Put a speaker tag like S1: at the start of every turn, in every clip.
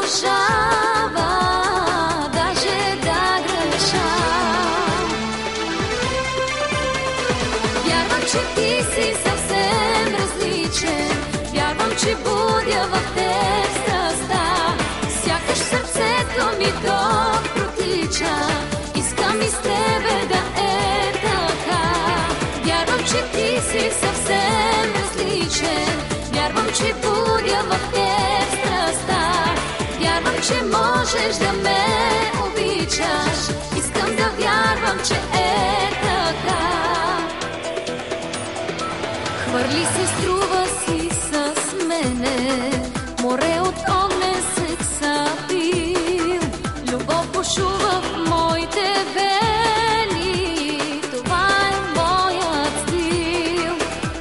S1: заслужава даже да греша. Вярвам, че ти си съвсем различен, вярвам, че будя в теб страстта. Сякаш сърцето ми то протича, искам и с тебе да е така. Вярвам, че ти си съвсем различен, вярвам, че будя в теб страстта. Вярвам, че можеш да ме обичаш, искам да вярвам, че е така. Хвърли се, струва си с мене, море от огнен сексапил. Любов бушува в моите вени, това е моят стил.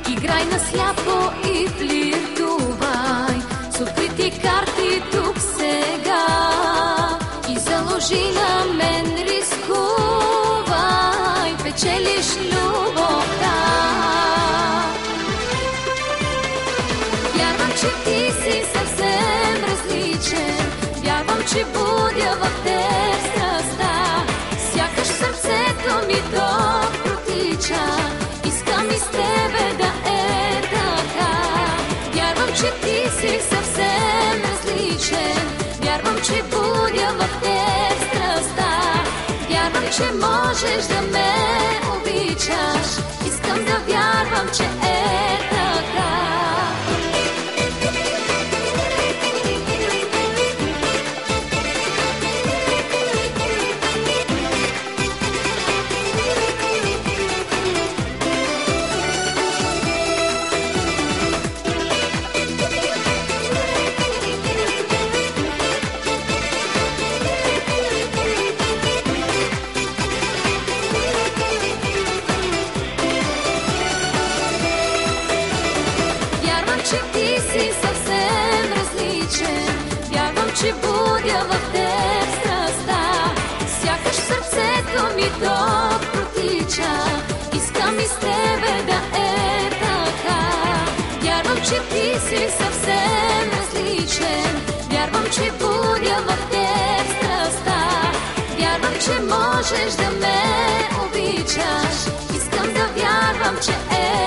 S1: Играй на сляпо и флиртувай с открити карти тук сега и заложи на мен, рискувай, печелиш любовта. Вярвам, че ти си съвсем различен, вярвам, че будя в теб страстта. Сякаш сърцето ми то протича, искам и с тебе да е така. Вярвам, че ти си съвсем различен, вярвам, че будя в теб страстта. Вярвам, че можеш да ме обичаш, искам да вярвам, че е така. Че ти си съвсем различен, вярвам, че будя в теб страстта. Сякаш сърцето ми то протича, искам и с тебе да е така. Вярвам, че ти си съвсем различен, вярвам, че будя в теб страстта. Вярвам, че можеш да ме обичаш, искам да вярвам, че е